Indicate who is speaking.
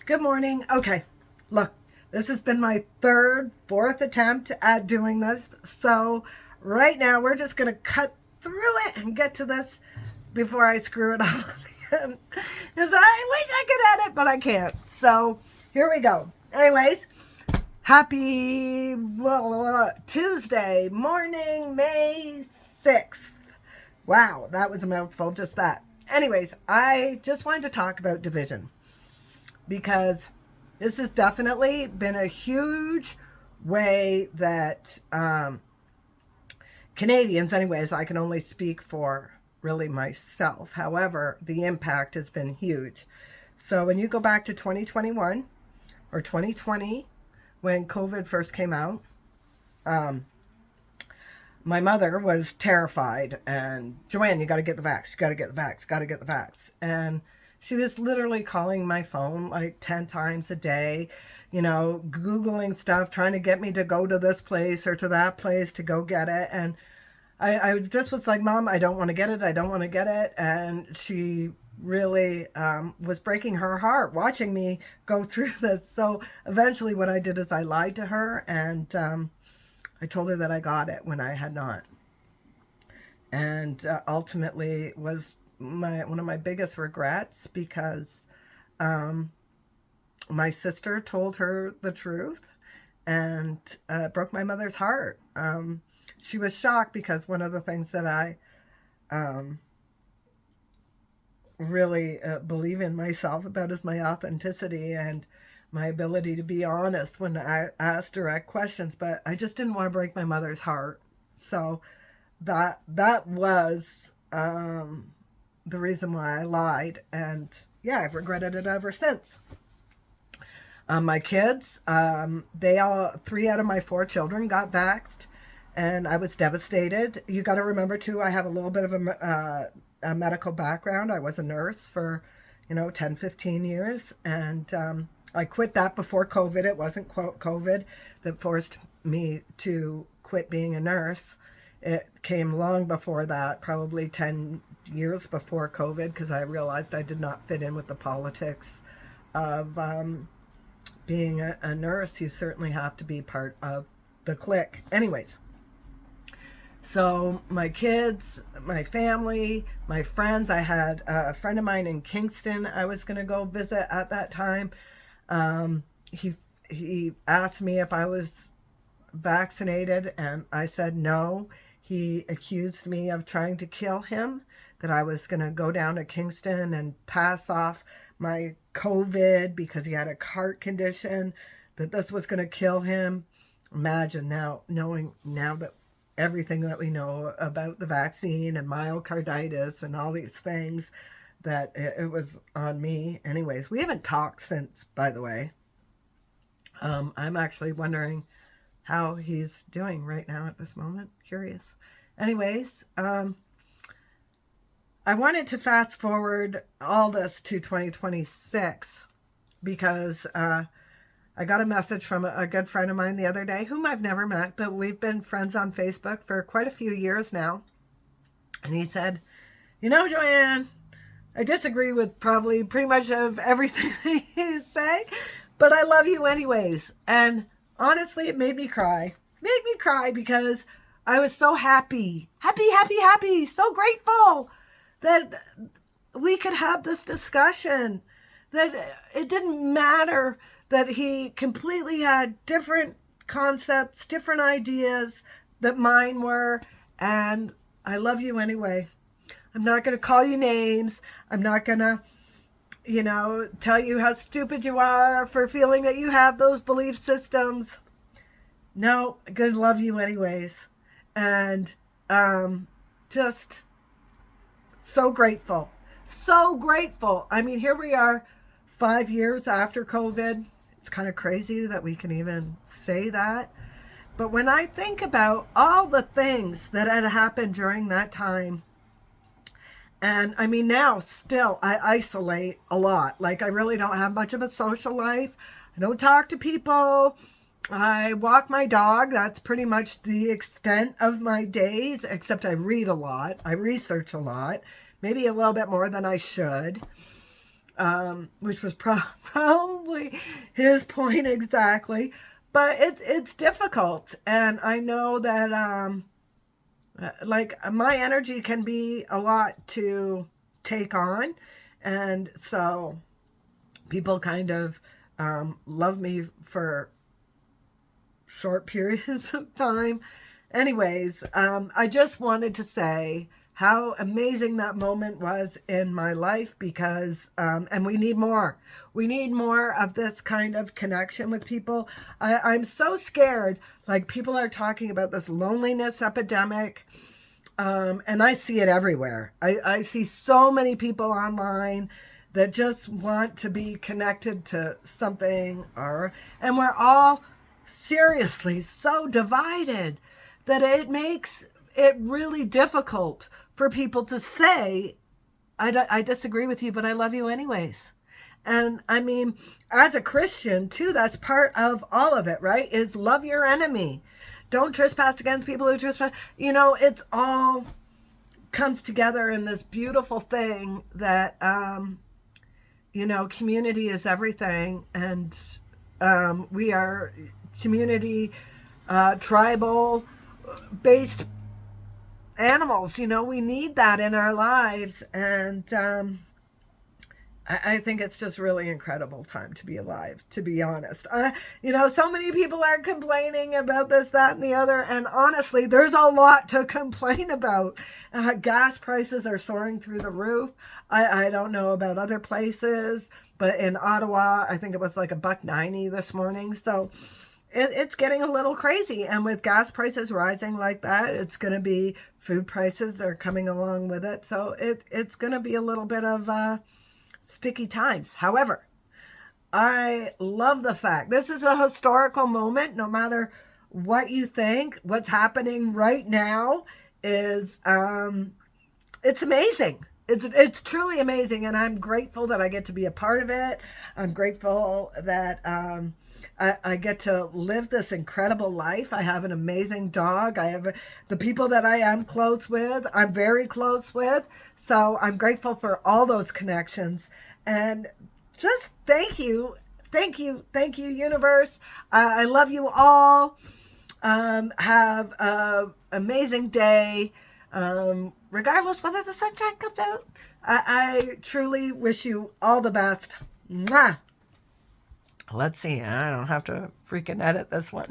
Speaker 1: Good morning. Okay, look, this has been my fourth attempt at doing this. So right now we're just going to cut through it and get to this before I screw it up again. Because I wish I could edit, but I can't. So here we go. Anyways, happy Tuesday morning, May 6th. Wow, that was a mouthful, just that. Anyways, I just wanted to talk about division, because this has definitely been a huge way that Canadians, anyways, I can only speak for really myself. However, the impact has been huge. So when you go back to 2021 or 2020, when COVID first came out, my mother was terrified, and Joanne, you got to get the vax, you got to get the vax, got to get the vax. And she was literally calling my phone like 10 times a day, Googling stuff, trying to get me to go to this place or to that place to go get it. And I just was like, Mom, I don't want to get it. I don't want to get it. And she really was breaking her heart watching me go through this. So eventually what I did is I lied to her, and I told her that I got it when I had not. And ultimately was one of my biggest regrets, because my sister told her the truth, and broke my mother's heart. She was shocked, because one of the things that I really believe in myself about is my authenticity and my ability to be honest when I ask direct questions. But I just didn't want to break my mother's heart. So that was the reason why I lied. And yeah, I've regretted it ever since. My kids, 3 out of my 4 children got vaxxed, and I was devastated. You got to remember too, I have a little bit of a medical background. I was a nurse for 10, 15 years, and I quit that before COVID. It wasn't COVID that forced me to quit being a nurse. It came long before that, probably 10 years before COVID, because I realized I did not fit in with the politics of being a nurse. You certainly have to be part of the clique. Anyways, so my kids, my family, my friends, I had a friend of mine in Kingston I was going to go visit at that time. He asked me if I was vaccinated, and I said no. He accused me of trying to kill him, that I was going to go down to Kingston and pass off my COVID because he had a heart condition, that this was going to kill him. Imagine now, knowing now that everything that we know about the vaccine and myocarditis and all these things, that it was on me. Anyways, we haven't talked since, by the way. I'm actually wondering how he's doing right now at this moment. Curious. Anyways, I wanted to fast forward all this to 2026, because I got a message from a good friend of mine the other day, whom I've never met, but we've been friends on Facebook for quite a few years now. And he said, Joanne, I disagree with probably pretty much of everything that you say, but I love you anyways. And honestly, it made me cry. Made me cry, because I was so happy, so grateful that we could have this discussion, that it didn't matter that he completely had different concepts, different ideas that mine were, and I love you anyway. I'm not going to call you names. I'm not going to, tell you how stupid you are for feeling that you have those belief systems. No, I'm going to love you anyways. And just so grateful. So grateful. I mean, here we are 5 years after COVID. It's kind of crazy that we can even say that. But when I think about all the things that had happened during that time, and I mean, now still I isolate a lot. Like, I really don't have much of a social life. I don't talk to people. I walk my dog. That's pretty much the extent of my days, except I read a lot. I research a lot, maybe a little bit more than I should. which was probably his point exactly. But it's difficult, and I know that like my energy can be a lot to take on, and so people kind of love me for short periods of time. Anyways, I just wanted to say how amazing that moment was in my life, because, and we need more. We need more of this kind of connection with people. I'm so scared. Like, people are talking about this loneliness epidemic, and I see it everywhere. I see so many people online that just want to be connected to something, and we're all seriously so divided that it makes it really difficult for people to say, I disagree with you, but I love you anyways. And I mean, as a Christian too, that's part of all of it, right? Is love your enemy. Don't trespass against people who trespass. You know, it's all comes together in this beautiful thing that, you know, community is everything. And we are community, tribal based animals. You know, we need that in our lives. And I think it's just really incredible time to be alive, to be honest. You know, so many people are complaining about this, that, and the other. And honestly, there's a lot to complain about. Gas prices are soaring through the roof. I don't know about other places, but in Ottawa, I think it was like $1.90 this morning. So it's getting a little crazy. And with gas prices rising like that, it's going to be food prices are coming along with it. So it's going to be a little bit of sticky times. However, I love the fact this is a historical moment. No matter what you think, what's happening right now is it's amazing. It's truly amazing, and I'm grateful that I get to be a part of it. I'm grateful that I get to live this incredible life. I have an amazing dog. I have the people that I am close with, I'm very close with. So I'm grateful for all those connections. And just thank you, universe. I love you all. Have an amazing day. Regardless whether the sunshine comes out. I truly wish you all the best. Mwah! Let's see. I don't have to freaking edit this one.